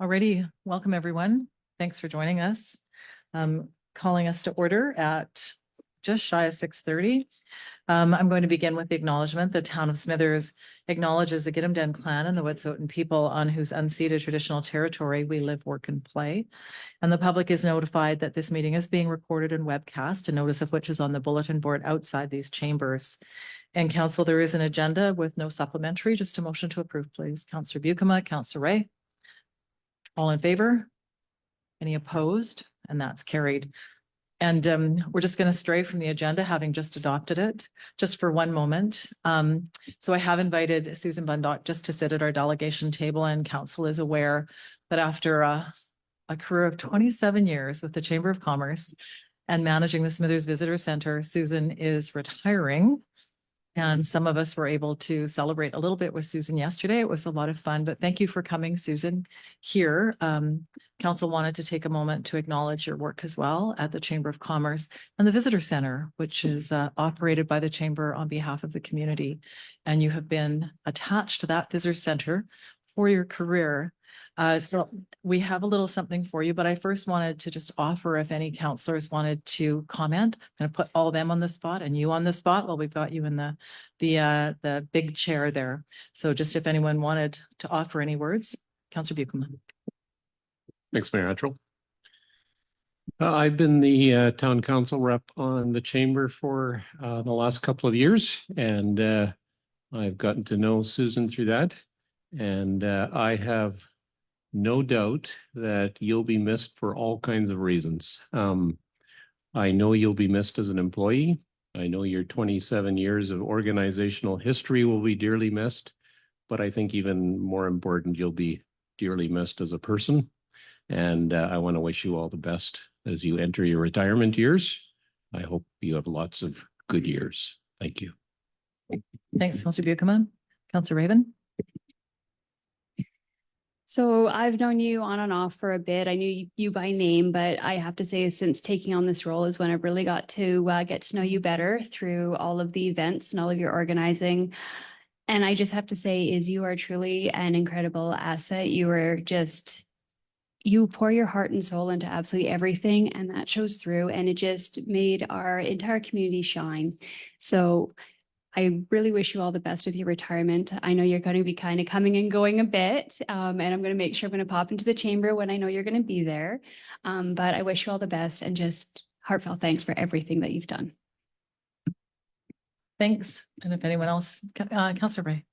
Alrighty, welcome everyone. Thanks for joining us. Calling us to order at just shy of 6:30. I'm going to begin with the acknowledgement. The town of Smithers acknowledges the Gitumden clan and the Wet'suwet'en people on whose unceded traditional territory we live, work, and play. And the public is notified that this meeting is being recorded and webcast, a notice of which is on the bulletin board outside these chambers. And council, there is an agenda with no supplementary, just a motion to approve, please. Councillor Buikema, Councillor Ray. All in favor? Any opposed? And that's carried. And we're just going to stray from the agenda, having just adopted it, just for one moment. So I have invited Susan Bundock just to sit at our delegation table, and council is aware that after a career of 27 years with the Chamber of Commerce and managing the Smithers Visitor Center, Susan is retiring. And some of us were able to celebrate a little bit with Susan yesterday. It was a lot of fun, but thank you for coming, Susan, here. Council wanted to take a moment to acknowledge your work as well at the Chamber of Commerce and the Visitor Center, which is operated by the Chamber on behalf of the community. And you have been attached to that Visitor Center for your career. So we have a little something for you, but I first wanted to just offer if any councillors wanted to comment. I'm going to put all of them on the spot and you on the spot. Well, we've got you in the big chair there. So just if anyone wanted to offer any words, Councillor Buikema. Thanks, Mayor Attrell. I've been the town council rep on the chamber for the last couple of years, and I've gotten to know Susan through that. And I have no doubt that you'll be missed for all kinds of reasons. I know you'll be missed as an employee. I know your 27 years of organizational history will be dearly missed, but I think even more important, you'll be dearly missed as a person. And I want to wish you all the best as you enter your retirement years. I hope you have lots of good years. Thank you. Thanks, Councillor Buikema. Councillor Raven. So I've known you on and off for a bit. I knew you by name, but I have to say since taking on this role is when I really got to get to know you better through all of the events and all of your organizing. And I just have to say is you are truly an incredible asset. You pour your heart and soul into absolutely everything, and that shows through, and it just made our entire community shine. So I really wish you all the best with your retirement. I know you're going to be kind of coming and going a bit, and I'm going to make sure I'm going to pop into the chamber when I know you're going to be there. But I wish you all the best and just heartfelt thanks for everything that you've done. Thanks. And if anyone else, Councillor Ray.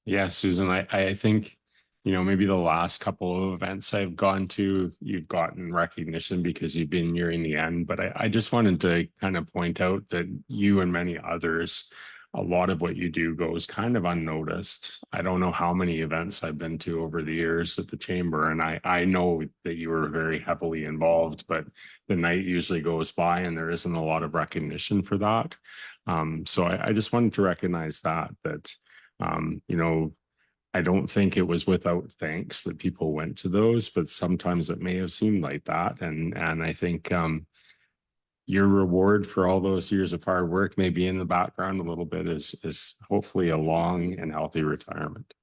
Yeah, Susan, I think, you know, maybe the last couple of events I've gone to, you've gotten recognition because you've been nearing the end. But I just wanted to kind of point out that you and many others, a lot of what you do goes kind of unnoticed. I don't know how many events I've been to over the years at the chamber, and I know that you were very heavily involved, but the night usually goes by and there isn't a lot of recognition for that. So I just wanted to recognize that, you know, I don't think it was without thanks that people went to those, but sometimes it may have seemed like that. And I think your reward for all those years of hard work may be in the background a little bit is hopefully a long and healthy retirement.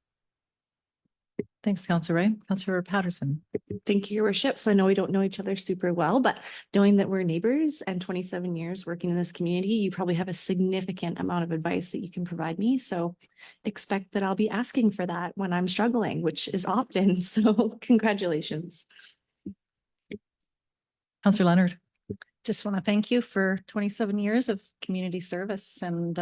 Thanks, Councillor Ray. Councillor Patterson. Thank you, Your Worship. So I know we don't know each other super well, but knowing that we're neighbors and 27 years working in this community, you probably have a significant amount of advice that you can provide me. So expect that I'll be asking for that when I'm struggling, which is often. So congratulations. Councillor Leonard. Just want to thank you for 27 years of community service, and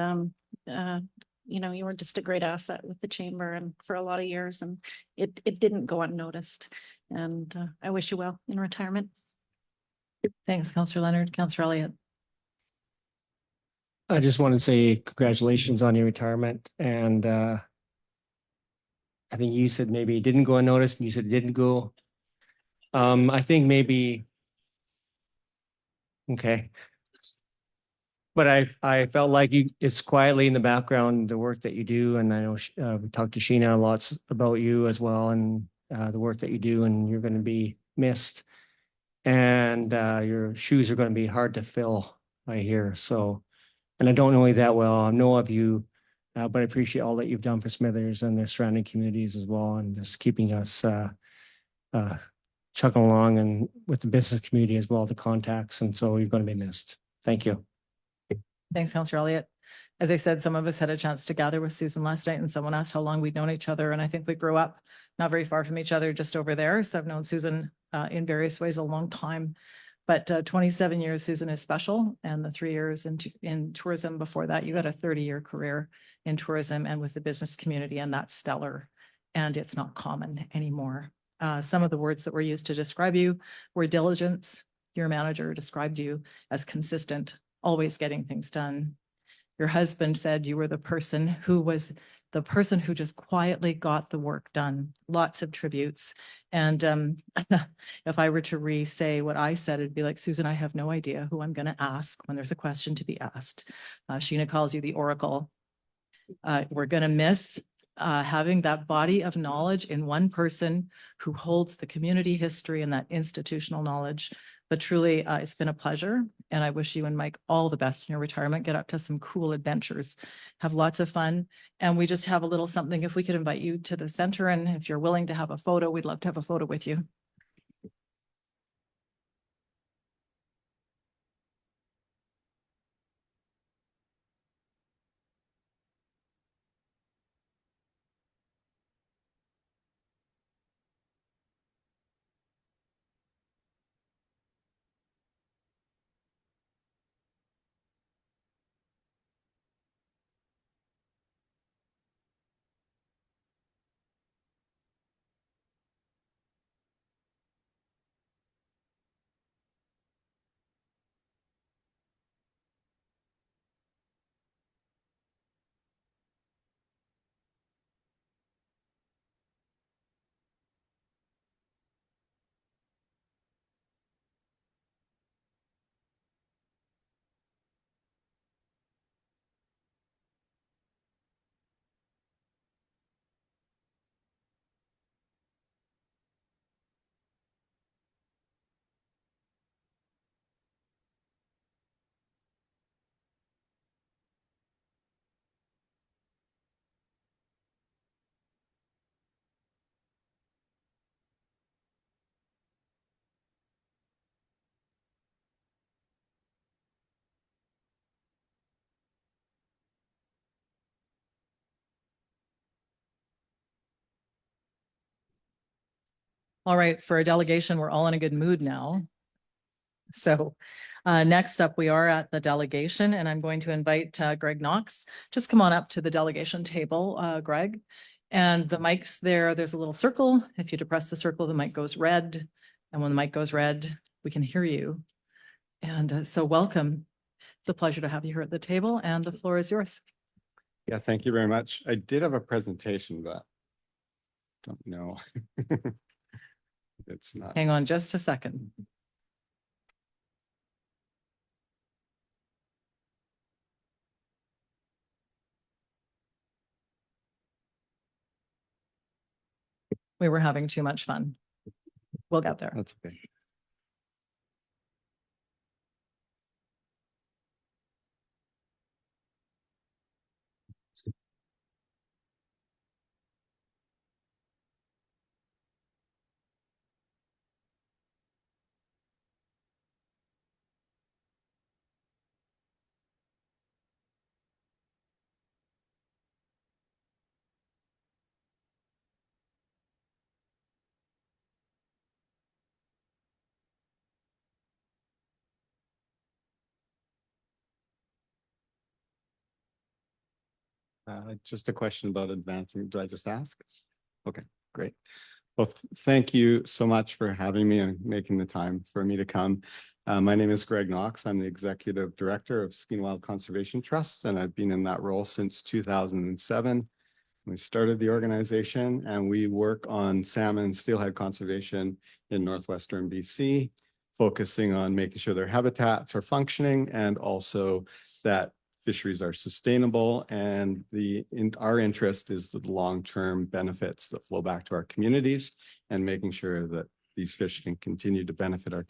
you know, you were just a great asset with the chamber and for a lot of years, and it didn't go unnoticed. And I wish you well in retirement. Thanks, Councillor Leonard. Councillor Elliott. I just want to say congratulations on your retirement. And I think you said maybe it didn't go unnoticed, and you said it didn't go. I think maybe. Okay. But I felt like it's quietly in the background, the work that you do. And I know we talked to Sheena lots about you as well, and the work that you do, and you're going to be missed. And your shoes are going to be hard to fill, I hear. So, and I don't know you that well. I know of you, but I appreciate all that you've done for Smithers and their surrounding communities as well, and just keeping us chugging along and with the business community as well, the contacts. And so you're going to be missed. Thank you. Thanks, Councillor Elliott. As I said, some of us had a chance to gather with Susan last night and someone asked how long we'd known each other. And I think we grew up not very far from each other, just over there. So I've known Susan in various ways a long time. But 27 years, Susan, is special. And the 3 years in tourism before that, you had a 30-year career in tourism and with the business community, and that's stellar. And it's not common anymore. Some of the words that were used to describe you were diligence. Your manager described you as consistent, always getting things done. Your husband said you were the person who just quietly got the work done. Lots of tributes. And if I were to re-say what I said, it'd be like, Susan, I have no idea who I'm going to ask when there's a question to be asked. Sheena calls you the Oracle. We're going to miss having that body of knowledge in one person who holds the community history and that institutional knowledge. But truly, it's been a pleasure. And I wish you and Mike all the best in your retirement. Get up to some cool adventures, have lots of fun. And we just have a little something, if we could invite you to the center, and if you're willing to have a photo, we'd love to have a photo with you. All right, for a delegation, we're all in a good mood now. So next up, we are at the delegation, and I'm going to invite Greg Knox. Just come on up to the delegation table, Greg. And the mic's there. There's a little circle. If you depress the circle, the mic goes red. And when the mic goes red, we can hear you. And so welcome. It's a pleasure to have you here at the table, and the floor is yours. Yeah, thank you very much. I did have a presentation, but don't know. It's not. Hang on just a second. We were having too much fun. We'll get there. That's okay. Just a question about advancing. Did I just ask? Okay, great. Well, thank you so much for having me and making the time for me to come. My name is Greg Knox. I'm the Executive Director of Ski and Wild Conservation Trust, and I've been in that role since 2007. We started the organization, and we work on salmon and steelhead conservation in northwestern BC, focusing on making sure their habitats are functioning and also that fisheries are sustainable. And our interest is the long-term benefits that flow back to our communities and making sure that these fish can continue to benefit our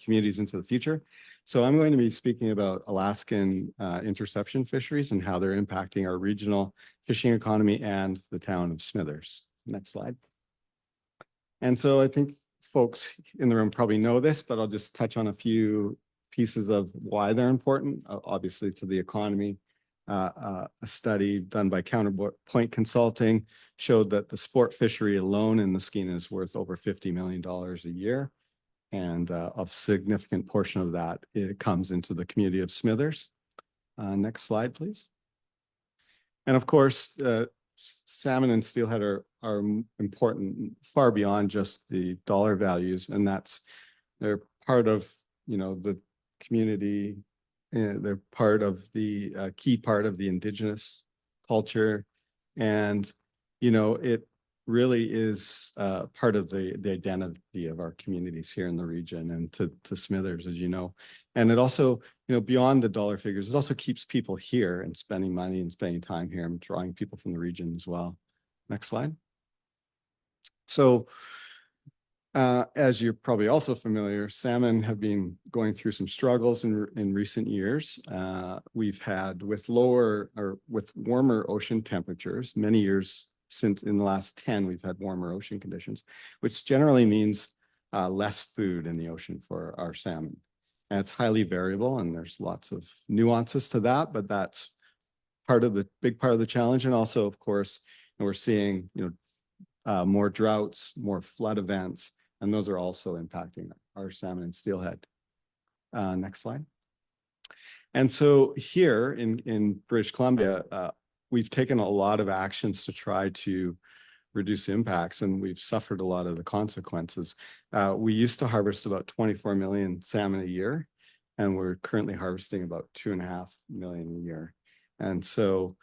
communities into the future. So I'm going to be speaking about Alaskan interception fisheries and how they're impacting our regional fishing economy and the town of Smithers. Next slide. And so I think folks in the room probably know this, but I'll just touch on a few pieces of why they're important, obviously to the economy. A study done by Counterpoint Consulting showed that the sport fishery alone in the Skeena is worth over $50 million a year. And a significant portion of that, it comes into the community of Smithers. Next slide, please. And of course, salmon and steelhead are important far beyond just the dollar values. And they're part of, the community. They're part of the key part of the indigenous culture. And, it really is part of the identity of our communities here in the region and to Smithers, as you know. And it also, beyond the dollar figures, it also keeps people here and spending money and spending time here and drawing people from the region as well. Next slide. So, as you're probably also familiar, salmon have been going through some struggles in recent years. We've had with warmer ocean temperatures, many years since in the last 10, we've had warmer ocean conditions, which generally means less food in the ocean for our salmon. And it's highly variable and there's lots of nuances to that, but that's big part of the challenge. And also, of course, we're seeing, more droughts, more flood events, and those are also impacting our salmon and steelhead. Next slide. And so here in British Columbia, we've taken a lot of actions to try to reduce impacts, and we've suffered a lot of the consequences. We used to harvest about 24 million salmon a year, and we're currently harvesting about 2.5 million a year. And so,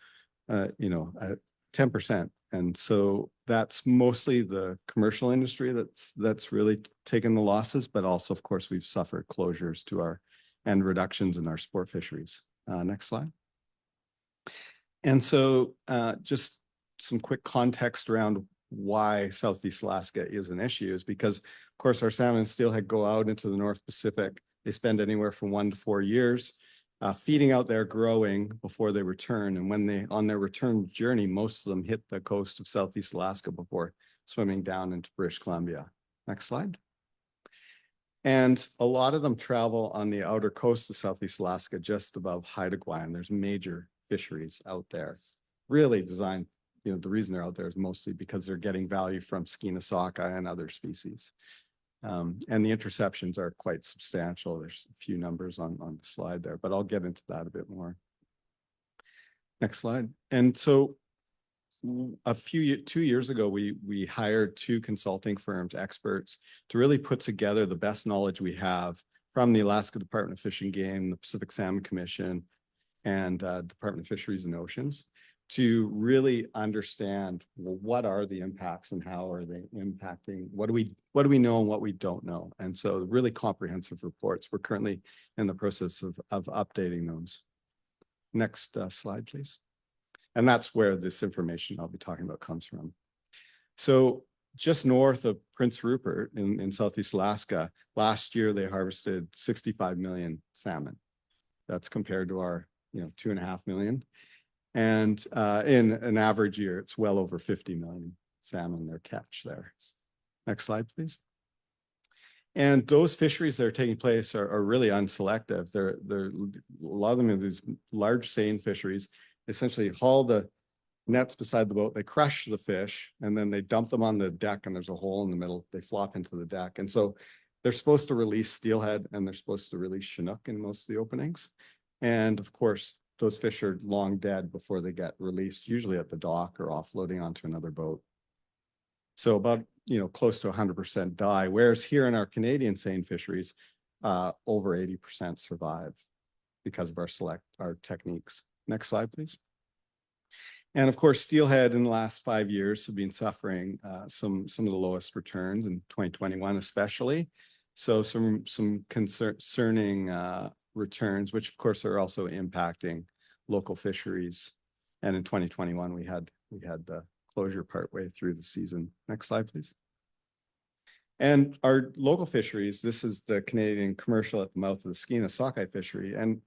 10%. And so that's mostly the commercial industry that's really taken the losses, but also, of course, we've suffered closures and reductions in our sport fisheries. Next slide. And so just some quick context around why Southeast Alaska is an issue is because, of course, our salmon and steelhead go out into the North Pacific. They spend anywhere from 1 to 4 years feeding out there, growing before they return. And when on their return journey, most of them hit the coast of Southeast Alaska before swimming down into British Columbia. Next slide. And a lot of them travel on the outer coast of Southeast Alaska, just above Haida Gwaii. And there's major fisheries out there, really designed, the reason they're out there is mostly because they're getting value from Skeena sockeye and other species. And the interceptions are quite substantial. There's a few numbers on the slide there, but I'll get into that a bit more. Next slide. And so 2 years ago, we hired 2 consulting firms, experts, to really put together the best knowledge we have from the Alaska Department of Fish and Game, the Pacific Salmon Commission, and Department of Fisheries and Oceans to really understand, well, what are the impacts and how are they impacting? What do we know and what we don't know? And so really comprehensive reports. We're currently in the process of updating those. Next slide, please. And that's where this information I'll be talking about comes from. So just north of Prince Rupert in Southeast Alaska, last year they harvested 65 million salmon. That's compared to our 2.5 million. And in an average year, it's well over 50 million salmon their catch there. Next slide, please. And those fisheries that are taking place are really unselective. They're a lot of them are these large seine fisheries, essentially haul the nets beside the boat, they crush the fish, and then they dump them on the deck, and there's a hole in the middle. They flop into the deck. And so they're supposed to release steelhead, and they're supposed to release Chinook in most of the openings. And of course, those fish are long dead before they get released, usually at the dock or offloading onto another boat. So about, close to 100% die. Whereas here in our Canadian seine fisheries, over 80% survive because of our techniques. Next slide, please. And of course, steelhead in the last 5 years have been suffering some of the lowest returns in 2021, especially. So some concerning returns, which of course are also impacting local fisheries. And in 2021, we had the closure partway through the season. Next slide, please. And our local fisheries, this is the Canadian commercial at the mouth of the Skeena sockeye fishery, and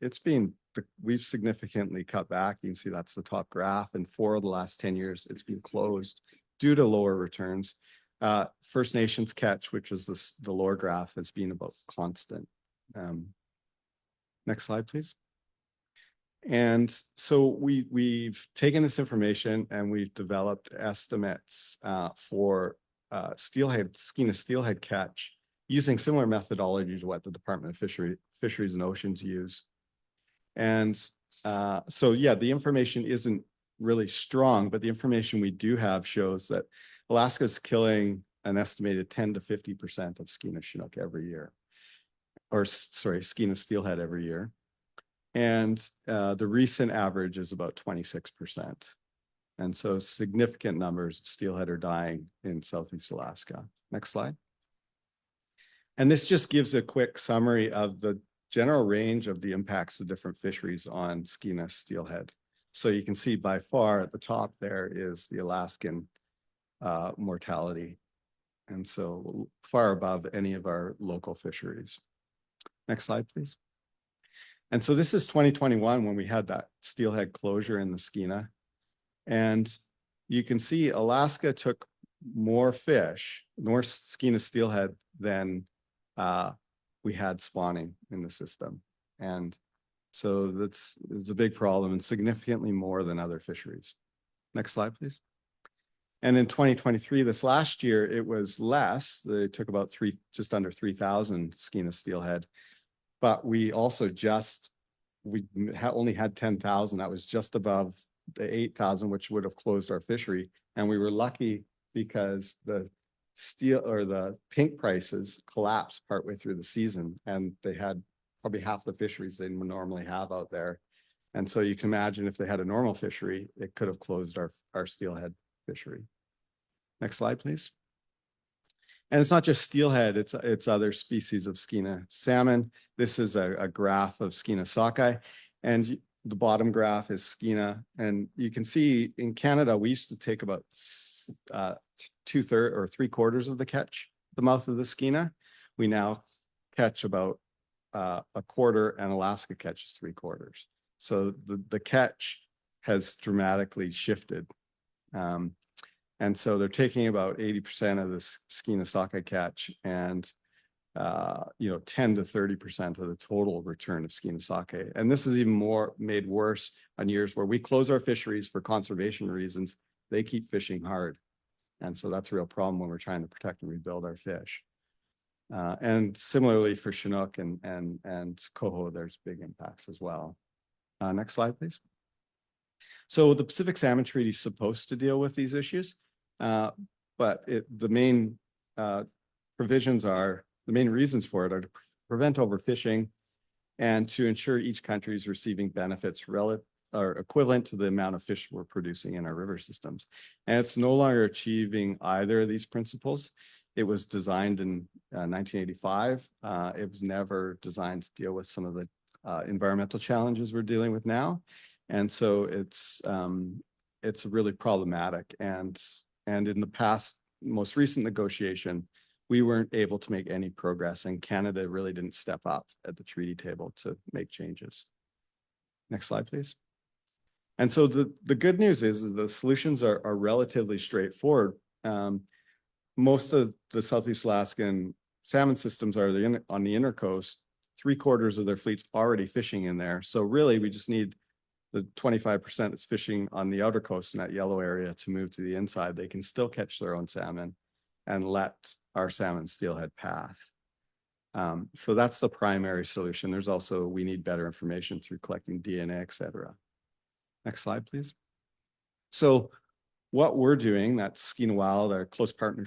we've significantly cut back. You can see that's the top graph, and 4 of the last 10 years, it's been closed due to lower returns. First Nations catch, which is the lower graph, has been about constant. Next slide, please. And so we've taken this information and we've developed estimates for Skeena steelhead catch using similar methodology to what the Department of Fisheries and Oceans use. And so, yeah, the information isn't really strong, but the information we do have shows that Alaska is killing an estimated 10 to 50% of Skeena Chinook every year, or sorry, Skeena steelhead every year. And the recent average is about 26%. And so significant numbers of steelhead are dying in Southeast Alaska. Next slide. And this just gives a quick summary of the general range of the impacts of different fisheries on Skeena steelhead. So you can see by far at the top there is the Alaskan mortality. And so far above any of our local fisheries. Next slide, please. And so this is 2021 when we had that steelhead closure in the Skeena. And you can see Alaska took more fish, more Skeena steelhead than we had spawning in the system. And so it's a big problem and significantly more than other fisheries. Next slide, please. And in 2023, this last year, it was less. They took about just under 3,000 Skeena steelhead. But we also only had 10,000. That was just above the 8,000, which would have closed our fishery. And we were lucky because the pink prices collapsed partway through the season, and they had probably half the fisheries they normally have out there. And so you can imagine if they had a normal fishery, it could have closed our steelhead fishery. Next slide, please. And it's not just steelhead, it's other species of Skeena salmon. This is a graph of Skeena sockeye, and the bottom graph is Skeena. And you can see in Canada, we used to take about 2/3 or 3/4 of the catch, the mouth of the Skeena. We now catch about 1/4, and Alaska catches 3/4. So the catch has dramatically shifted. And so they're taking about 80% of the Skeena sockeye catch and 10 to 30% of the total return of Skeena sockeye. And this is even more made worse on years where we close our fisheries for conservation reasons. They keep fishing hard. And so that's a real problem when we're trying to protect and rebuild our fish. And similarly for Chinook and Coho, there's big impacts as well. Next slide, please. So the Pacific Salmon Treaty is supposed to deal with these issues, but the main provisions are, the main reasons for it are to prevent overfishing and to ensure each country is receiving benefits or equivalent to the amount of fish we're producing in our river systems. And it's no longer achieving either of these principles. It was designed in 1985. It was never designed to deal with some of the environmental challenges we're dealing with now. And so it's really problematic. And in the past, most recent negotiation, we weren't able to make any progress, and Canada really didn't step up at the treaty table to make changes. Next slide, please. And so the good news is the solutions are relatively straightforward. Most of the Southeast Alaskan salmon systems are on the inner coast. 3/4 of their fleet's already fishing in there. So really, we just need the 25% that's fishing on the outer coast in that yellow area to move to the inside. They can still catch their own salmon and let our salmon steelhead pass. So that's the primary solution. There's also, we need better information through collecting DNA, et cetera. Next slide, please. So what we're doing, that's Skeena Wild, our close partner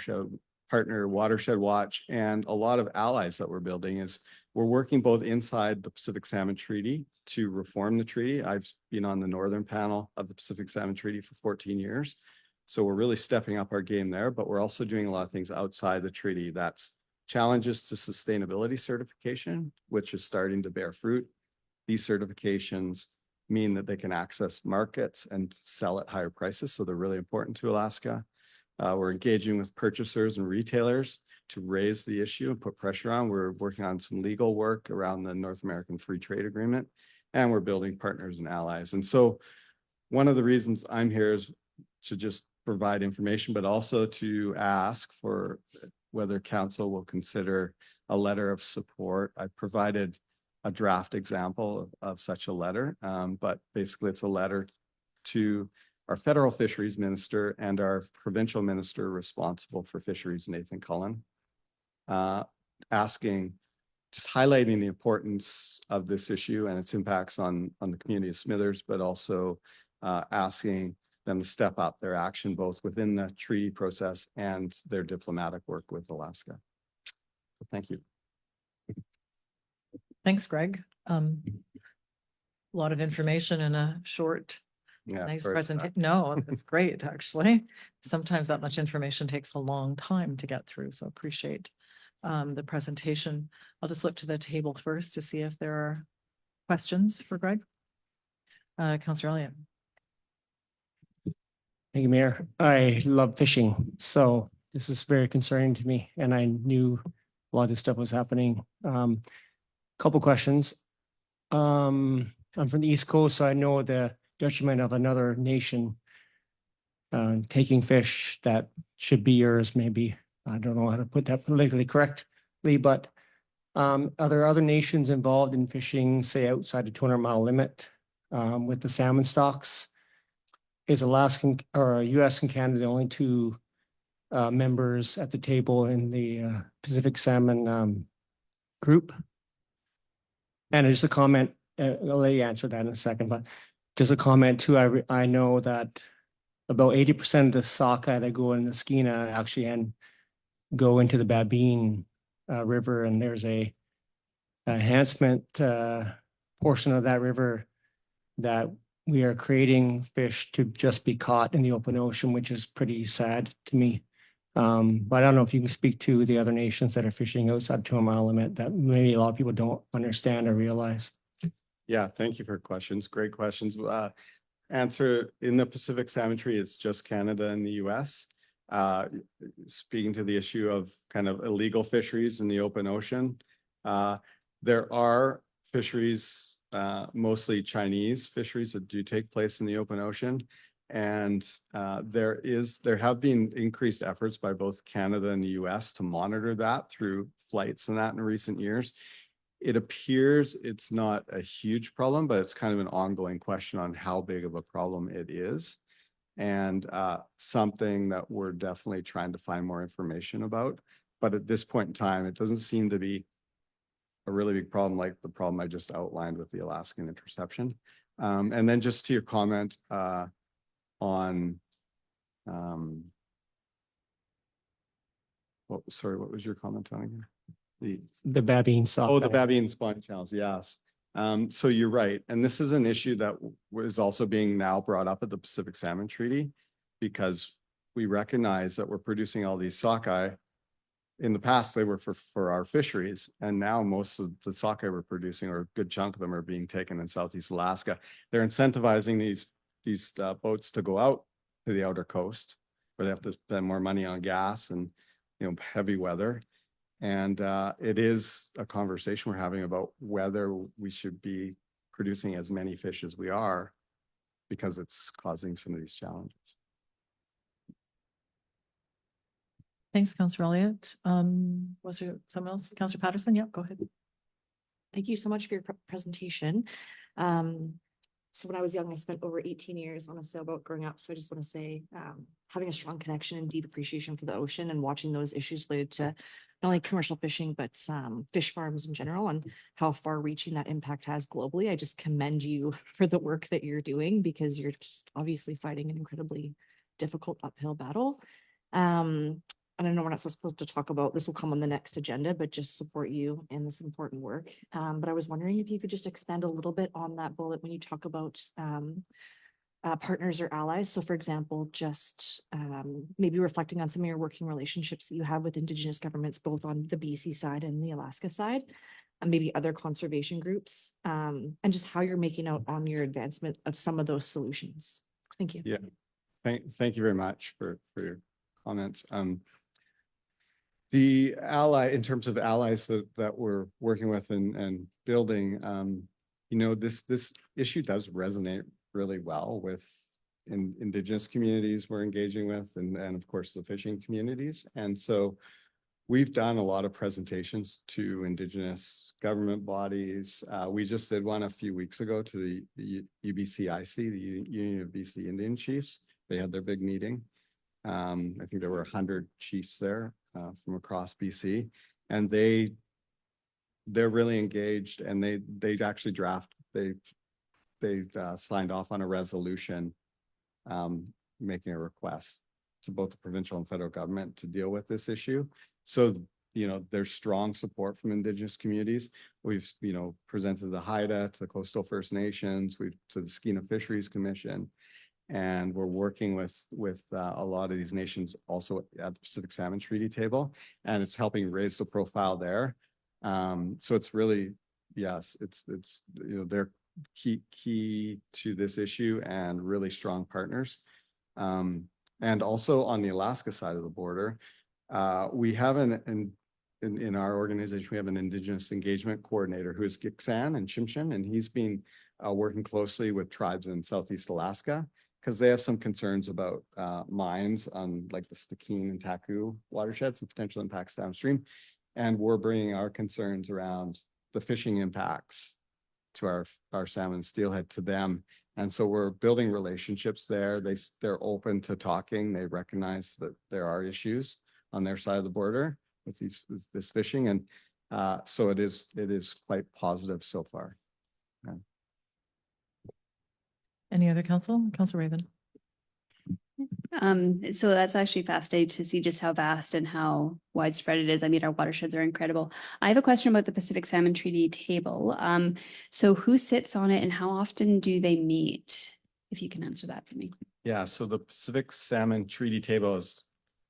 Watershed Watch, and a lot of allies that we're building, is we're working both inside the Pacific Salmon Treaty to reform the treaty. I've been on the northern panel of the Pacific Salmon Treaty for 14 years. So we're really stepping up our game there, but we're also doing a lot of things outside the treaty. That's challenges to sustainability certification, which is starting to bear fruit. These certifications mean that they can access markets and sell at higher prices. So they're really important to Alaska. We're engaging with purchasers and retailers to raise the issue and put pressure on. We're working on some legal work around the North American Free Trade Agreement, and we're building partners and allies. And so one of the reasons I'm here is to just provide information, but also to ask for whether council will consider a letter of support. I provided a draft example of such a letter, but basically it's a letter to our federal fisheries minister and our provincial minister responsible for fisheries, Nathan Cullen, asking, just highlighting the importance of this issue and its impacts on the community of Smithers, but also asking them to step up their action both within the treaty process and their diplomatic work with Alaska. So thank you. Thanks, Greg. A lot of information in a short, Yeah, nice sorry about that. presentation. No, that's great, actually. Sometimes that much information takes a long time to get through, so appreciate the presentation. I'll just look to the table first to see if there are questions for Greg. Councillor Elliott. Thank you, Mayor. I love fishing, so this is very concerning to me, and I knew a lot of this stuff was happening. Couple questions. I'm from the East Coast, so I know the detriment of another nation taking fish that should be yours, maybe. I don't know how to put that politically correctly, but are there other nations involved in fishing, say, outside the 200-mile limit with the salmon stocks? Is Alaskan or US and Canada the only two members at the table in the Pacific Salmon group? And just a comment, I'll let you answer that in a second, but just a comment too, I know that about 80% of the sockeye that go in the Skeena actually go into the Babine River, and there's a enhancement portion of that river that we are creating fish to just be caught in the open ocean, which is pretty sad to me. But I don't know if you can speak to the other nations that are fishing outside 200-mile limit that maybe a lot of people don't understand or realize. Yeah, thank you for questions. Great questions. Answer in the Pacific Salmon Treaty, it's just Canada and the US. Speaking to the issue of kind of illegal fisheries in the open ocean, there are fisheries, mostly Chinese fisheries that do take place in the open ocean. And there have been increased efforts by both Canada and the US to monitor that through flights and that in recent years. It appears it's not a huge problem, but it's kind of an ongoing question on how big of a problem it is. And something that we're definitely trying to find more information about. But at this point in time, it doesn't seem to be a really big problem like the problem I just outlined with the Alaskan interception. And then just to your comment on, what was your comment on again? The Babine sockeye. Oh, the Babine spawning channels, yes. So you're right. And this is an issue that was also being now brought up at the Pacific Salmon Treaty because we recognize that we're producing all these sockeye. In the past, they were for our fisheries. And now most of the sockeye we're producing, or a good chunk of them, are being taken in Southeast Alaska. They're incentivizing these boats to go out to the outer coast where they have to spend more money on gas and, heavy weather. And it is a conversation we're having about whether we should be producing as many fish as we are because it's causing some of these challenges. Thanks, Councillor Elliott. Was there someone else? Councillor Patterson? Yep, go ahead. Thank you so much for your presentation. So when I was young, I spent over 18 years on a sailboat growing up. So I just want to say, having a strong connection and deep appreciation for the ocean and watching those issues related to not only commercial fishing, but fish farms in general and how far reaching that impact has globally. I just commend you for the work that you're doing because you're just obviously fighting an incredibly difficult uphill battle. And I know we're not supposed to talk about, this will come on the next agenda, but just support you in this important work. But I was wondering if you could just expand a little bit on that bullet when you talk about partners or allies. So for example, just maybe reflecting on some of your working relationships that you have with Indigenous governments, both on the BC side and the Alaska side, and maybe other conservation groups, and just how you're making out on your advancement of some of those solutions. Thank you. Yeah, thank you very much for your comments. The in terms of allies that we're working with and building, this issue does resonate really well with Indigenous communities we're engaging with, and of course the fishing communities. And so we've done a lot of presentations to Indigenous government bodies. We just did one a few weeks ago to the UBCIC, the Union of BC Indian Chiefs. They had their big meeting. I think there were 100 chiefs there from across BC, and they're really engaged, and they actually they signed off on a resolution making a request to both the provincial and federal government to deal with this issue. So, you know, there's strong support from Indigenous communities. We've, you know, presented the Haida to the Coastal First Nations, to the Skeena Fisheries Commission, and we're working with a lot of these nations also at the Pacific Salmon Treaty table, and it's helping raise the profile there. So it's really, yes, it's you know, they're key to this issue and really strong partners. And also on the Alaska side of the border, we have in our organization, we have an Indigenous engagement coordinator who is Gitxsan and Tsimshian, and he's been working closely with tribes in Southeast Alaska because they have some concerns about mines on like the Stikine and Taku watersheds and potential impacts downstream. And we're bringing our concerns around the fishing impacts to our salmon steelhead to them. And so we're building relationships there. They're open to talking. They recognize that there are issues on their side of the border with this fishing. And so it is quite positive so far. Yeah. Any other council? Council Raven? So that's actually fascinating to see just how vast and how widespread it is. I mean, our watersheds are incredible. I have a question about the Pacific Salmon Treaty table. So who sits on it and how often do they meet? If you can answer that for me. Yeah, so the Pacific Salmon Treaty Table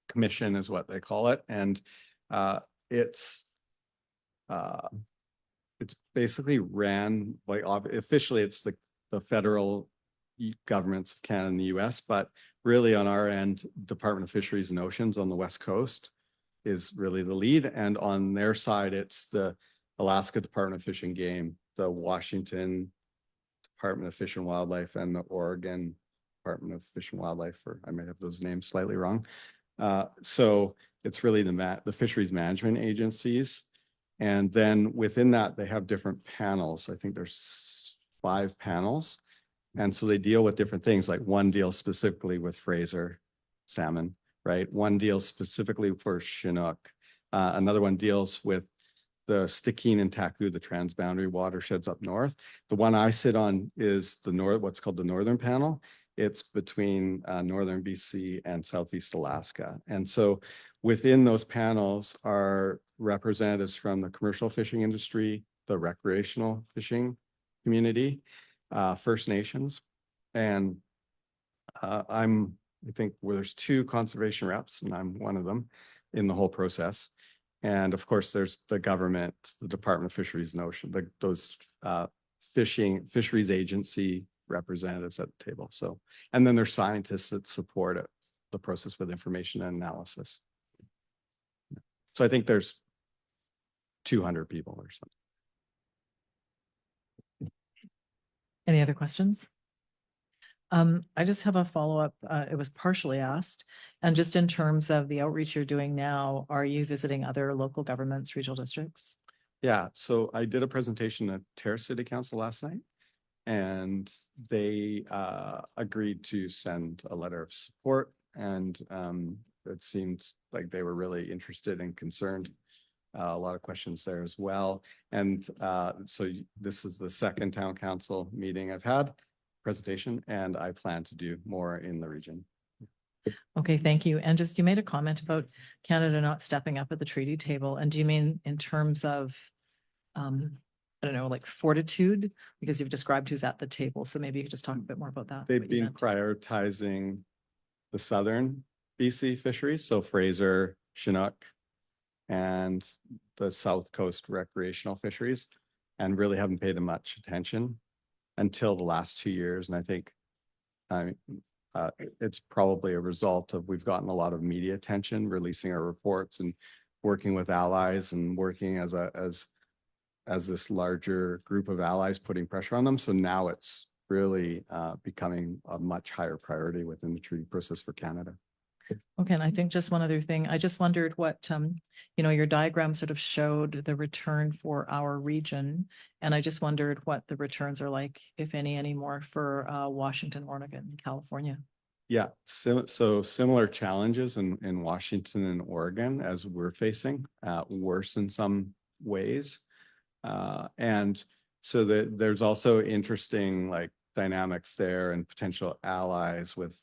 Commission is what they call it. And it's basically ran by, officially it's the federal governments of Canada and the US, but really on our end, Department of Fisheries and Oceans on the West Coast is really the lead. And on their side, it's the Alaska Department of Fish and Game, the Washington Department of Fish and Wildlife, and the Oregon Department of Fish and Wildlife, or I might have those names slightly wrong. So it's really the fisheries management agencies. And then within that, they have different panels. I think there's 5 panels. And so they deal with different things, like one deals specifically with Fraser salmon, right? One deals specifically for Chinook. Another one deals with the Stikine and Taku, the transboundary watersheds up north. The one I sit on is what's called the Northern Panel. It's between Northern BC and Southeast Alaska. And so within those panels are representatives from the commercial fishing industry, the recreational fishing community, First Nations, and I think where there's 2 conservation reps, and I'm one of them in the whole process. And of course, there's the government, the Department of Fisheries and Ocean, those fisheries agency representatives at the table. So, and then there's scientists that support it, the process with information and analysis. So I think there's 200 people or something. Any other questions? I just have a follow-up. It was partially asked. And just in terms of the outreach you're doing now, are you visiting other local governments, regional districts? Yeah, so I did a presentation at Terrace City Council last night, and they agreed to send a letter of support, and it seemed like they were really interested and concerned. A lot of questions there as well. And so this is the second town council meeting I've had, presentation, and I plan to do more in the region. Okay, thank you. And just, you made a comment about Canada not stepping up at the treaty table. And do you mean in terms of, I don't know, like fortitude? Because you've described who's at the table. So maybe you could just talk a bit more about that. They've what you been meant. prioritizing the southern BC fisheries, so Fraser, Chinook, and the South Coast recreational fisheries, and really haven't paid them much attention until the last 2 years. And I think it's probably a result of we've gotten a lot of media attention, releasing our reports and working with allies and working as this larger group of allies, putting pressure on them. So now it's really becoming a much higher priority within the treaty process for Canada. Okay, and I think just one other thing, I just wondered what, your diagram sort of showed the return for our region. And I just wondered what the returns are like, if any anymore for Washington, Oregon, and California. Yeah, so similar challenges in Washington and Oregon as we're facing, worse in some ways. And so there's also interesting like dynamics there and potential allies with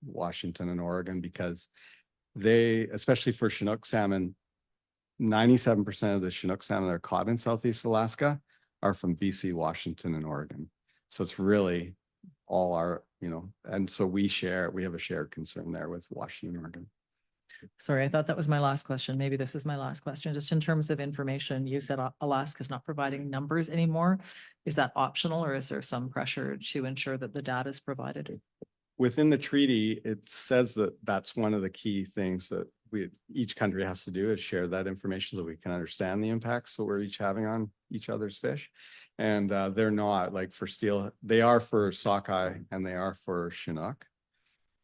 Washington and Oregon, because they, especially for Chinook salmon, 97% of the Chinook salmon that are caught in Southeast Alaska are from BC, Washington, and Oregon. So it's really all our, and so we have a shared concern there with Washington, Oregon. Sorry, I thought that was my last question. Maybe this is my last question. Just in terms of information, you said Alaska's not providing numbers anymore. Is that optional, or is there some pressure to ensure that the data is provided? Within the treaty, it says that that's one of the key things that each country has to do, is share that information so we can understand the impacts that we're each having on each other's fish. And they're not like for they are for sockeye and they are for Chinook.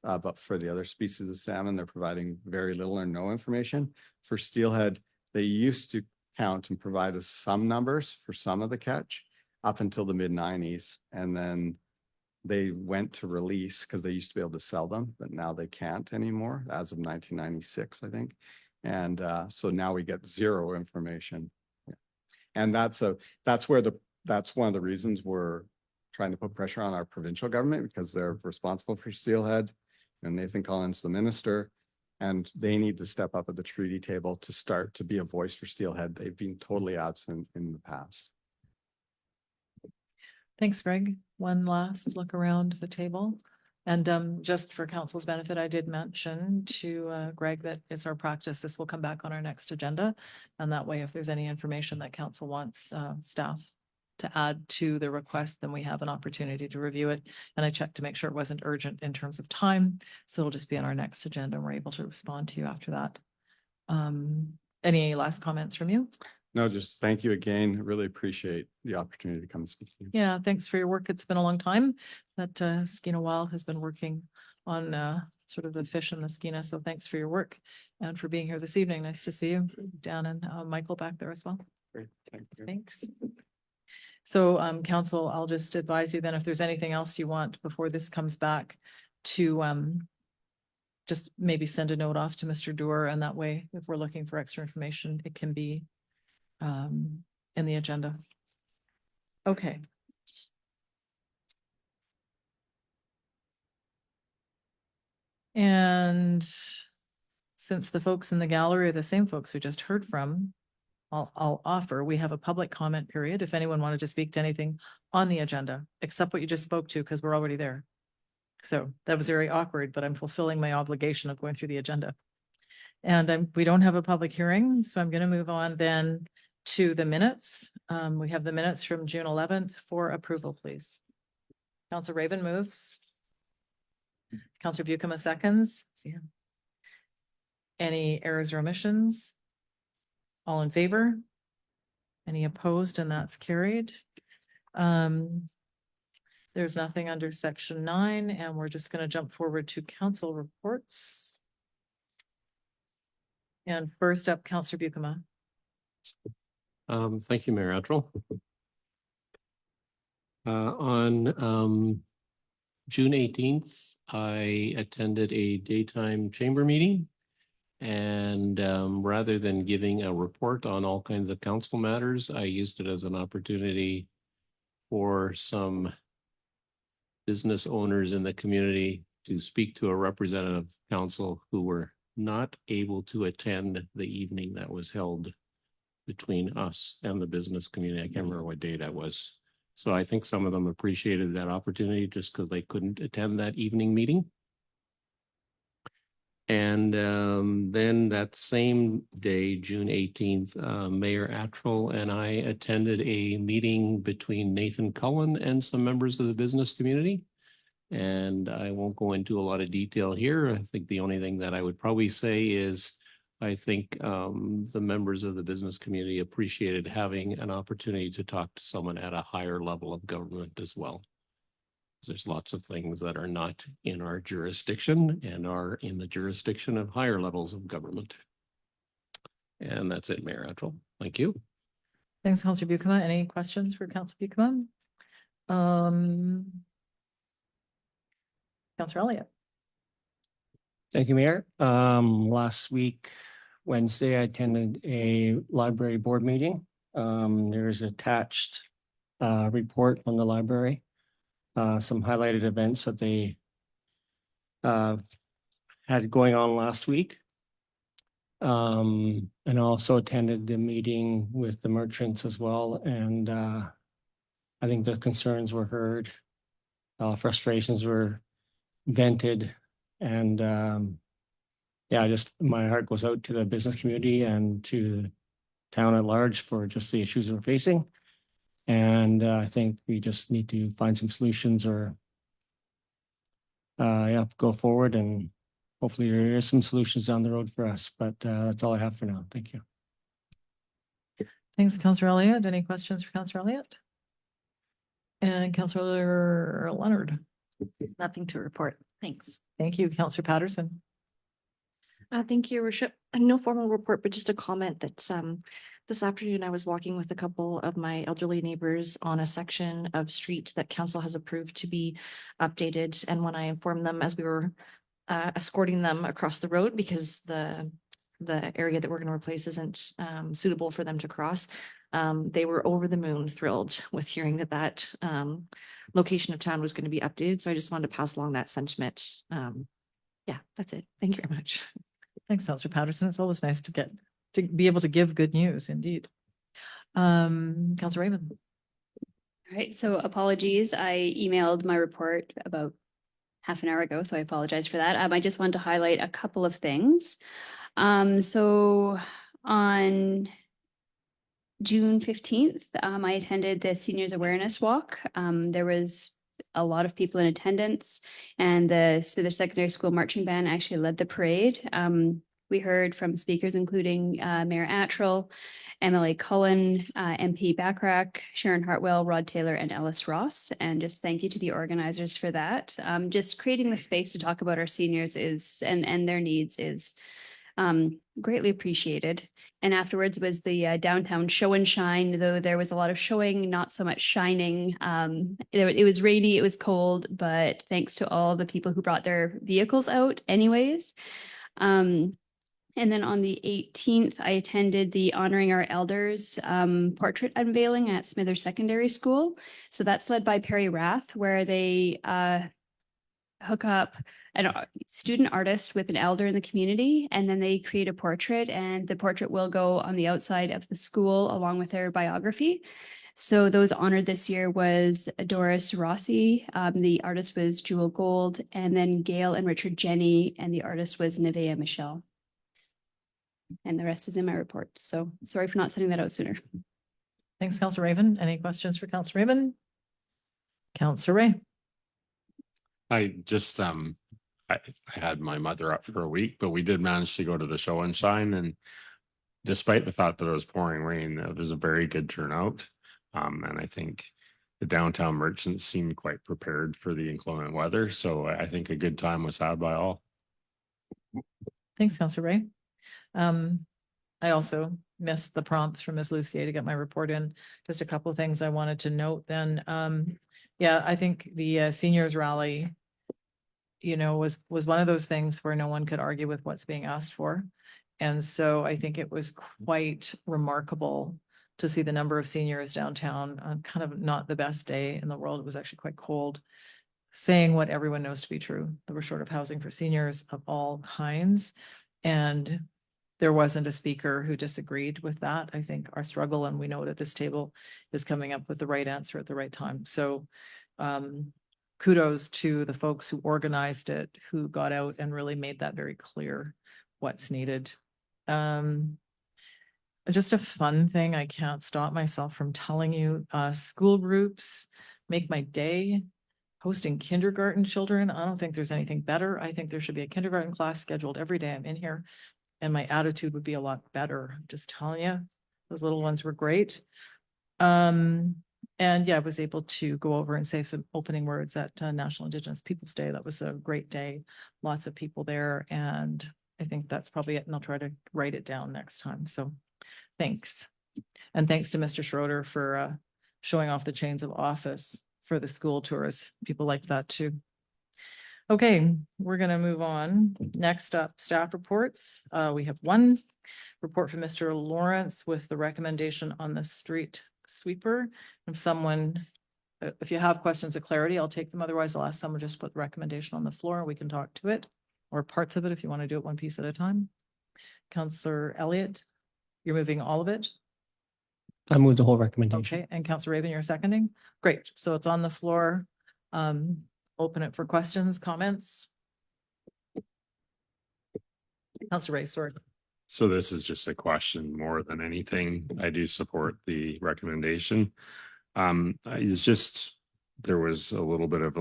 But for the other species of salmon, they're providing very little or no information. For steelhead, they used to count and provide us some numbers for some of the catch up until the mid-90s. And then they went to release because they used to be able to sell them, but now they can't anymore as of 1996, I think. And so now we get zero information. Yeah. And that's one of the reasons we're trying to put pressure on our provincial government, because they're responsible for steelhead. And Nathan Collins, the minister, and they need to step up at the treaty table to start to be a voice for steelhead. They've been totally absent in the past. Thanks, Greg. One last look around the table. And just for council's benefit, I did mention to Greg that it's our practice. This will come back on our next agenda. And that way, if there's any information that council wants staff to add to the request, then we have an opportunity to review it. And I checked to make sure it wasn't urgent in terms of time. So it'll just be on our next agenda and we're able to respond to you after that. Any last comments from you? No, just thank you again. Really appreciate the opportunity to come and speak to you. Yeah, thanks for your work. It's been a long time that Skeena Wild has been working on sort of the fish in the Skeena. So thanks for your work and for being here this evening. Nice to see you, Dan and Michael back there as well. Great, thank you. Thanks. So council, I'll just advise you then if there's anything else you want before this comes back to just maybe send a note off to Mr. Doer, and that way, if we're looking for extra information, it can be in the agenda. Okay. And since the folks in the gallery are the same folks we just heard from, I'll offer, we have a public comment period. If anyone wanted to speak to anything on the agenda, except what you just spoke to, because we're already there. So that was very awkward, but I'm fulfilling my obligation of going through the agenda. And we don't have a public hearing, so I'm going to move on then to the minutes. We have the minutes from June 11th for approval, please. Councillor Raven moves. Councillor Buckham seconds. See him. Any errors or omissions? All in favor? Any opposed? And that's carried. There's nothing under section 9, and we're just going to jump forward to council reports. And first up, Councillor Buckham. Thank you, Mayor Attrell. On June 18th, I attended a daytime chamber meeting. And rather than giving a report on all kinds of council matters, I used it as an opportunity for some business owners in the community to speak to a representative council who were not able to attend the evening that was held between us and the business community. I can't remember what day that was. So I think some of them appreciated that opportunity just because they couldn't attend that evening meeting. And then that same day, June 18th, Mayor Attrell and I attended a meeting between Nathan Cullen and some members of the business community. And I won't go into a lot of detail here. I think the only thing that I would probably say is I think the members of the business community appreciated having an opportunity to talk to someone at a higher level of government as well. There's lots of things that are not in our jurisdiction and are in the jurisdiction of higher levels of government. And that's it, Mayor Attrell. Thank you. Thanks, Councillor Bucama. Any questions for Councillor Bucama? Councillor Elliott. Thank you, Mayor. Last week, Wednesday, I attended a library board meeting. There is attached report on the library. Some highlighted events that they had going on last week. And also attended the meeting with the merchants as well. And I think the concerns were heard. Frustrations were vented. And yeah, just my heart goes out to the business community and to the town at large for just the issues we're facing. And I think we just need to find some solutions or yeah, go forward, and hopefully there is some solutions down the road for us, but that's all I have for now. Thank you. Thanks, Councillor Elliott. Any questions for Councillor Elliott? And Councillor Leonard. Nothing to report. Thanks. Thank you, Councillor Patterson. Thank you, Your Worship. No formal report, but just a comment that this afternoon I was walking with a couple of my elderly neighbors on a section of street that council has approved to be updated. And when I informed them as we were escorting them across the road, because the area that we're going to replace isn't suitable for them to cross, they were over the moon thrilled with hearing that location of town was going to be updated. So I just wanted to pass along that sentiment. Yeah, that's it. Thank you very much. Thanks, Councillor Patterson. It's always nice to be able to give good news, indeed. Councillor Raymond. All right, so apologies. I emailed my report about half an hour ago, so I apologize for that. I just wanted to highlight a couple of things. So on June 15th, I attended the Seniors Awareness Walk. There was a lot of people in attendance, and the Smithers Secondary School Marching Band actually led the parade. We heard from speakers including Mayor Attrell, MLA Cullen, MP Backrack, Sharon Hartwell, Rod Taylor, and Ellis Ross. And just thank you to the organizers for that. Just creating the space to talk about our seniors and their needs is greatly appreciated. And afterwards was the downtown show and shine, though there was a lot of showing, not so much shining. It was rainy, it was cold, but thanks to all the people who brought their vehicles out anyways. And then on the 18th, I attended the Honoring Our Elders portrait unveiling at Smithers Secondary School. So that's led by Perry Rath, where they hook up a student artist with an elder in the community, and then they create a portrait, and the portrait will go on the outside of the school along with their biography. So those honored this year was Doris Rossi, the artist was Jewel Gold, and then Gail and Richard Jenny, and the artist was Nevea Michelle. And the rest is in my report. So sorry for not sending that out sooner. Thanks, Councillor Raven. Any questions for Councillor Raven? Councillor Ray. I just, I had my mother up for a week, but we did manage to go to the show and shine. And despite the fact that it was pouring rain, it was a very good turnout. And I think the downtown merchants seemed quite prepared for the inclement weather. So I think a good time was had by all. Thanks, Councillor Ray. I also missed the prompts from Ms. Lucier to get my report in. Just a couple of things I wanted to note then. Yeah, I think the seniors rally, was one of those things where no one could argue with what's being asked for. And so I think it was quite remarkable to see the number of seniors downtown on kind of not the best day in the world. It was actually quite cold, saying what everyone knows to be true. That we're short of housing for seniors of all kinds. And there wasn't a speaker who disagreed with that. I think our struggle, and we know it at this table, is coming up with the right answer at the right time. So kudos to the folks who organized it, who got out and really made that very clear what's needed. Just a fun thing, I can't stop myself from telling you, school groups make my day. Hosting kindergarten children, I don't think there's anything better. I think there should be a kindergarten class scheduled every day I'm in here, and my attitude would be a lot better. I'm just telling you, those little ones were great. And yeah, I was able to go over and say some opening words at National Indigenous Peoples' Day. That was a great day. Lots of people there, and I think that's probably it. And I'll try to write it down next time. So thanks. And thanks to Mr. Schroeder for showing off the chains of office for the school tours. People liked that too. Okay, we're gonna move on. Next up, staff reports. We have one report from Mr. Lawrence with the recommendation on the street sweeper. If someone, if you have questions of clarity, I'll take them. Otherwise, I'll ask someone just put the recommendation on the floor. We can talk to it or parts of it if you want to do it one piece at a time. Councillor Elliott, you're moving all of it? I move the whole recommendation. Okay, and Councillor Raven, you're seconding? Great, so it's on the floor. Open it for questions, comments. Councillor Ray, sorry. So this is just a question more than anything. I do support the recommendation. It's just, there was a little bit of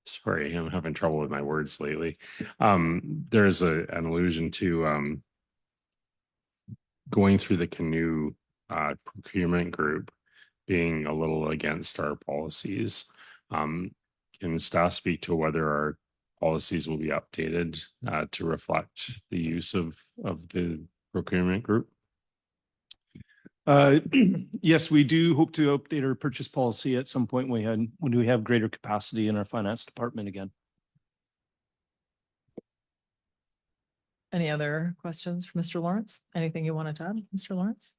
sorry, I'm having trouble with my words lately. There's an allusion to going through the canoe procurement group being a little against our policies. Can staff speak to whether our policies will be updated to reflect the use of the procurement group? Yes, we do hope to update our purchase policy at some point when we have greater capacity in our finance department again. Any other questions for Mr. Lawrence? Anything you wanted to add, Mr. Lawrence?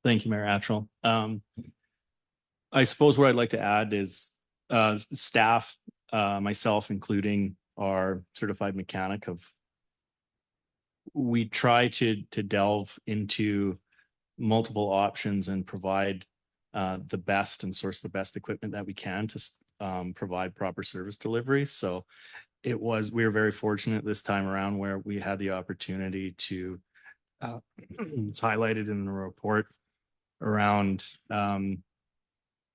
Thank you, Mayor Attrell. I suppose what I'd like to add is staff, myself, including our certified mechanic, we try to delve into multiple options and provide the best and source the best equipment that we can to provide proper service delivery. So we were very fortunate this time around where we had the opportunity to it's highlighted in the report around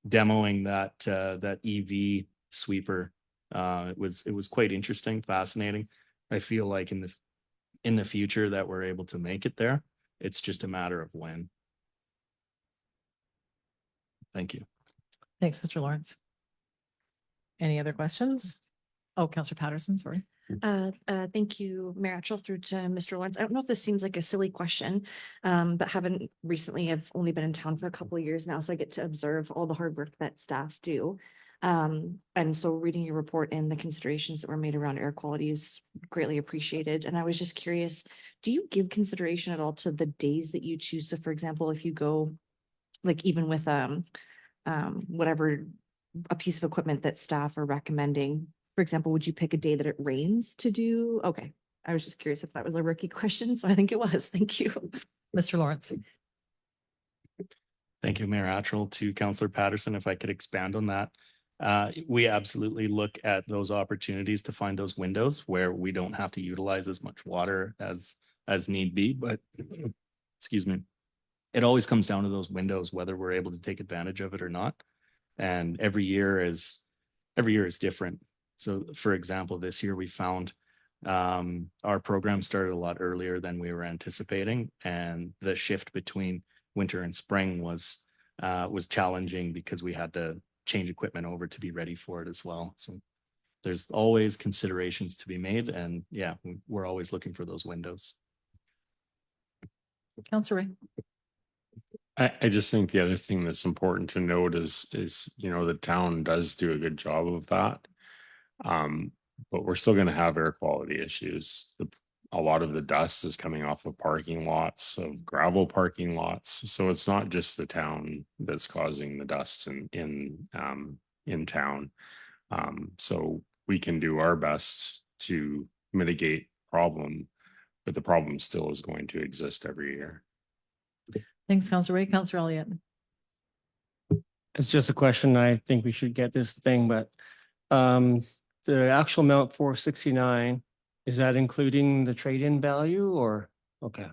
demoing that EV sweeper. It was quite interesting, fascinating. I feel like in the future that we're able to make it there. It's just a matter of when. Thank you. Thanks, Mr. Lawrence. Any other questions? Oh, Councillor Patterson, sorry. Thank you, Mayor Attrell, through to Mr. Lawrence. I don't know if this seems like a silly question, but I've only been in town for a couple of years now, so I get to observe all the hard work that staff do. And so reading your report and the considerations that were made around air quality is greatly appreciated. And I was just curious, do you give consideration at all to the days that you choose? So for example, if you go, like even with whatever a piece of equipment that staff are recommending, for example, would you pick a day that it rains to do? Okay, I was just curious if that was a rookie question, so I think it was. Thank you. Mr. Lawrence. Thank you, Mayor Attrell. To Councillor Patterson, if I could expand on that. We absolutely look at those opportunities to find those windows where we don't have to utilize as much water as need be, but excuse me, it always comes down to those windows, whether we're able to take advantage of it or not. And every year is different. So for example, this year we found our program started a lot earlier than we were anticipating, and the shift between winter and spring was challenging because we had to change equipment over to be ready for it as well. So there's always considerations to be made, and yeah, we're always looking for those windows. Councillor Ray. I just think the other thing that's important to note is the town does do a good job of that. But we're still going to have air quality issues. A lot of the dust is coming off of parking lots, of gravel parking lots. So it's not just the town that's causing the dust in town. So we can do our best to mitigate problem, but the problem still is going to exist every year. Thanks, Councillor Ray. Councillor Elliott. It's just a question. I think we should get this thing, but the actual amount 469, is that including the trade-in value or? Okay.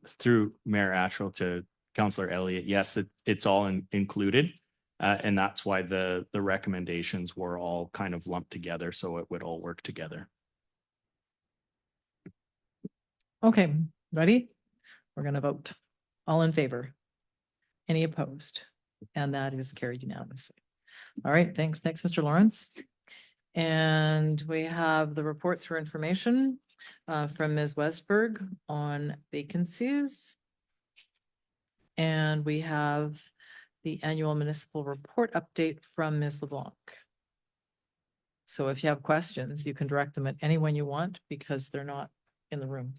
Through Mayor Attrell to Councillor Elliott, yes, it's all included. And that's why the recommendations were all kind of lumped together, so it would all work together. Okay, ready? We're gonna vote. All in favor? Any opposed? And that is carried unanimously. All right, thanks. Thanks, Mr. Lawrence. And we have the reports for information from Ms. Westberg on vacancies. And we have the annual municipal report update from Ms. LeBlanc. So if you have questions, you can direct them at anyone you want because they're not in the room,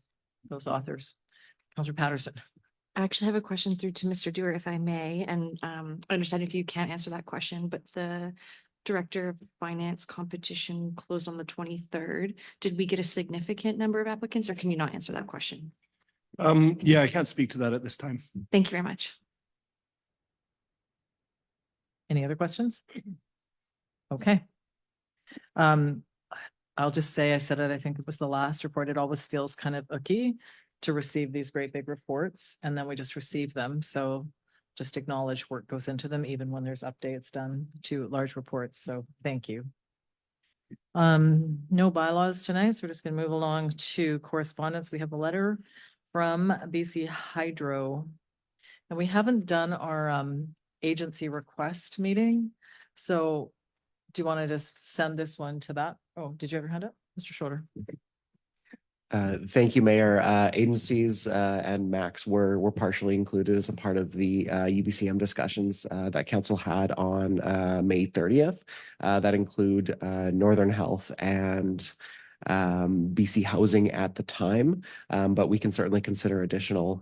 those authors. Councillor Patterson. I actually have a question through to Mr. Dewar, if I may, and I understand if you can't answer that question, but the Director of Finance competition closed on the 23rd. Did we get a significant number of applicants, or can you not answer that question? Yeah, I can't speak to that at this time. Thank you very much. Any other questions? Okay. I'll just say, I said it, I think it was the last report. It always feels kind of icky to receive these great big reports and then we just receive them. So just acknowledge work goes into them, even when there's updates done to large reports. So thank you. No bylaws tonight, so we're just gonna move along to correspondence. We have a letter from BC Hydro. And we haven't done our agency request meeting. So do you want to just send this one to that? Oh, did you ever hand up? Mr. Schroeder? Thank you, Mayor. Agencies and Max were partially included as a part of the UBCM discussions that Council had on May 30th. That include Northern Health and BC Housing at the time, but we can certainly consider additional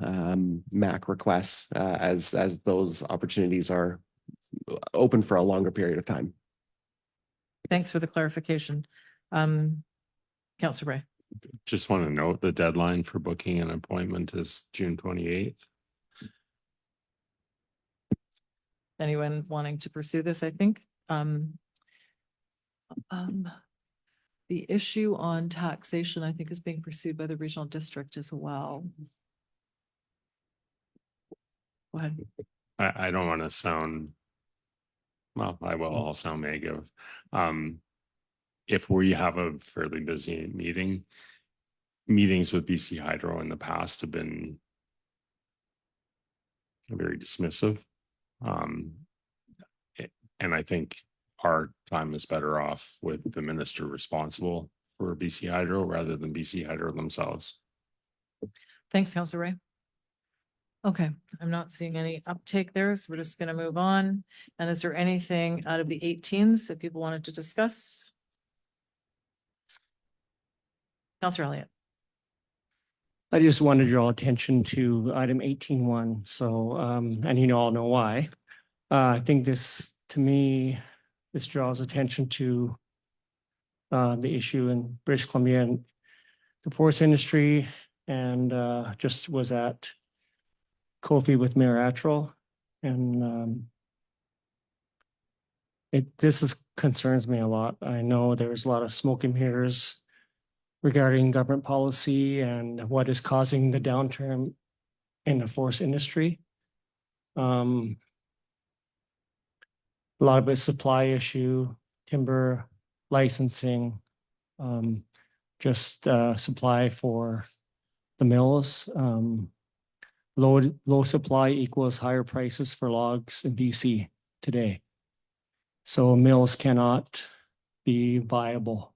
MAC requests as those opportunities are open for a longer period of time. Thanks for the clarification. Councillor Ray. Just want to note the deadline for booking an appointment is June 28th. Anyone wanting to pursue this, I think. The issue on taxation, I think, is being pursued by the regional district as well. Go ahead. I don't want to sound, well, I will, I'll sound negative. If we have a fairly busy meetings with BC Hydro in the past have been very dismissive. And I think our time is better off with the minister responsible for BC Hydro rather than BC Hydro themselves. Thanks, Councillor Ray. Okay, I'm not seeing any uptake there, so we're just gonna move on. And is there anything out of the 18s that people wanted to discuss? Councillor Elliott. I just want to draw attention to item 18.1. So, and you all know why. I think this, to me, this draws attention to the issue in British Columbia and the forest industry, and just was at Kofi with Mayor Attrell, and this concerns me a lot. I know there's a lot of smoke and mirrors regarding government policy and what is causing the downturn in the forest industry. A lot of it's supply issue, timber licensing, just supply for the mills. Low supply equals higher prices for logs in BC today. So mills cannot be viable,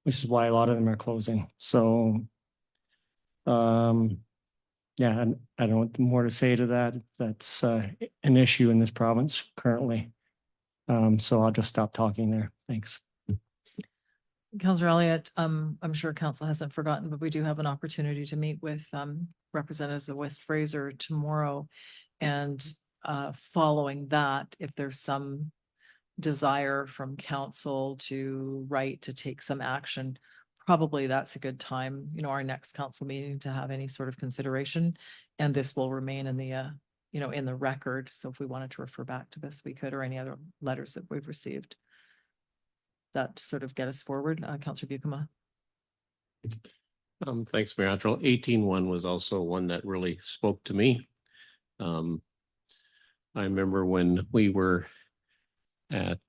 which is why a lot of them are closing. So, yeah, I don't know more to say to that. That's an issue in this province currently. So I'll just stop talking there. Thanks. Councillor Elliott, I'm sure council hasn't forgotten, but we do have an opportunity to meet with representatives of West Fraser tomorrow. And following that, if there's some desire from council to take some action, probably that's a good time, our next council meeting to have any sort of consideration. And this will remain in the, in the record. So if we wanted to refer back to this, we could, or any other letters that we've received. That sort of get us forward. Councillor Bucama. Thanks, Mayor Attrell. 18.1 was also one that really spoke to me. I remember when we were at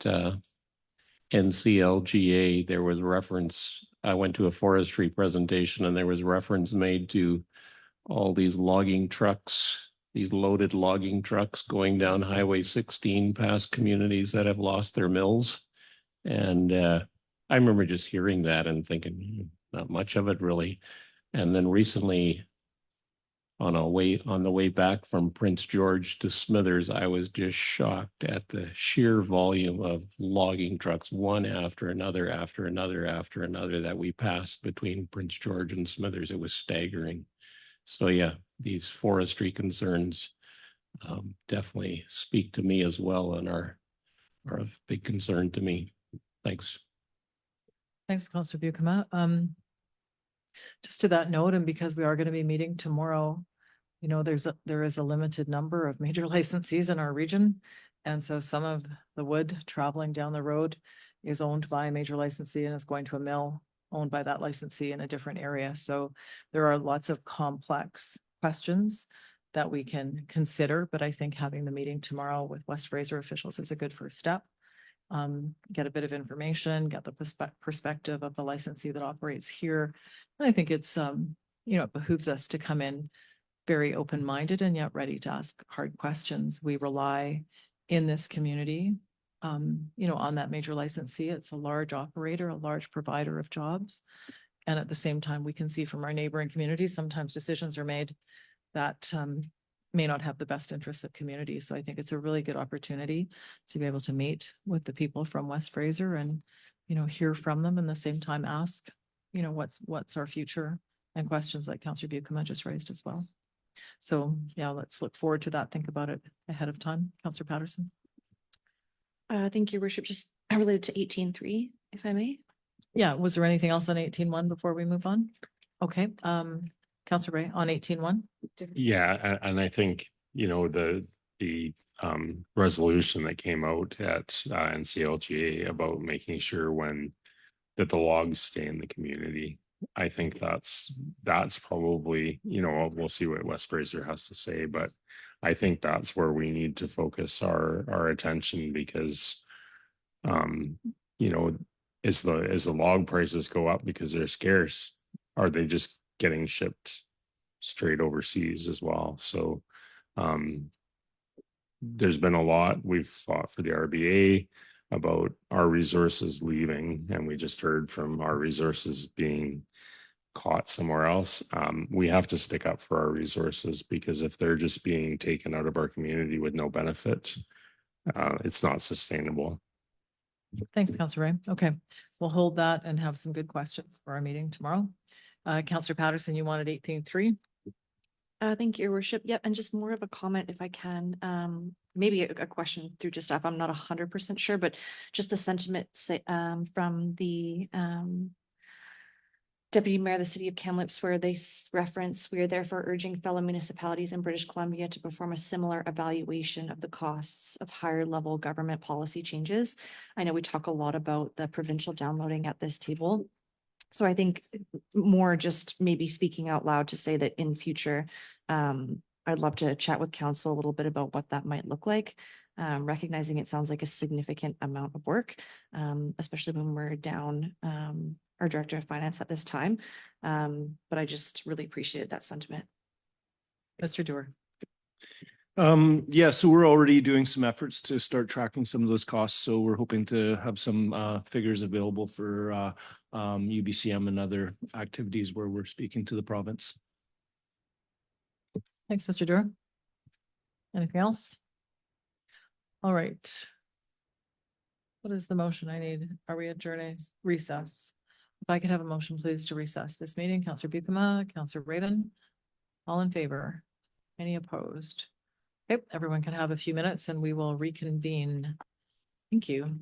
NCLGA, there was reference I went to a forestry presentation and there was reference made to all these logging trucks, these loaded logging trucks going down Highway 16 past communities that have lost their mills. And I remember just hearing that and thinking, not much of it really. And then recently, on the way back from Prince George to Smithers, I was just shocked at the sheer volume of logging trucks, one after another, that we passed between Prince George and Smithers. It was staggering. So yeah, these forestry concerns definitely speak to me as well and are of big concern to me. Thanks. Thanks, Councillor Bucama. Just to that note, and because we are going to be meeting tomorrow, you know, there is a limited number of major licensees in our region. And so some of the wood traveling down the road is owned by a major licensee and is going to a mill owned by that licensee in a different area. So there are lots of complex questions that we can consider, but I think having the meeting tomorrow with West Fraser officials is a good first step. Get a bit of information, get the perspective of the licensee that operates here. And I think it's, you know, it behooves us to come in very open-minded and yet ready to ask hard questions. We rely in this community, you know, on that major licensee. It's a large operator, a large provider of jobs. And at the same time, we can see from our neighboring communities, sometimes decisions are made that may not have the best interests of communities. So I think it's a really good opportunity to be able to meet with the people from West Fraser and, you know, hear from them and the same time ask, you know, what's our future, and questions like Councillor Bucama just raised as well. So yeah, let's look forward to that. Think about it ahead of time. Councillor Patterson. Thank you, Worship. Just related to 18.3, if I may. Yeah, was there anything else on 18.1 before we move on? Okay, Councillor Ray on 18.1. Yeah, and I think, you know, the resolution that came out at NCLGA about making sure that the logs stay in the community. I think that's probably, you know, we'll see what West Fraser has to say, but I think that's where we need to focus our attention, because you know, as the log prices go up because they're scarce, are they just getting shipped straight overseas as well? So there's been a lot. We've fought for the RBA about our resources leaving, and we just heard from our resources being caught somewhere else. We have to stick up for our resources, because if they're just being taken out of our community with no benefit, it's not sustainable. Thanks, Councillor Ray. Okay, we'll hold that and have some good questions for our meeting tomorrow. Councillor Patterson, you wanted 18.3? Thank you, Your Worship. Yep, and just more of a comment if I can. Maybe a question through just staff. I'm not 100% sure, but just the sentiment from the Deputy Mayor of the City of Kamloops, where they reference, we are therefore urging fellow municipalities in British Columbia to perform a similar evaluation of the costs of higher level government policy changes. I know we talk a lot about the provincial downloading at this table. So I think more just maybe speaking out loud to say that in future, I'd love to chat with council a little bit about what that might look like. Recognizing it sounds like a significant amount of work, especially when we're down our Director of Finance at this time. But I just really appreciated that sentiment. Mr. Dewar. Yeah, so we're already doing some efforts to start tracking some of those costs. So we're hoping to have some figures available for UBCM and other activities where we're speaking to the province. Thanks, Mr. Dewar. Anything else? All right. What is the motion I need? Are we adjourning? Recess. If I could have a motion, please, to recess this meeting. Councillor Bucama, Councillor Raven, all in favor? Any opposed? Okay, everyone can have a few minutes and we will reconvene. Thank you.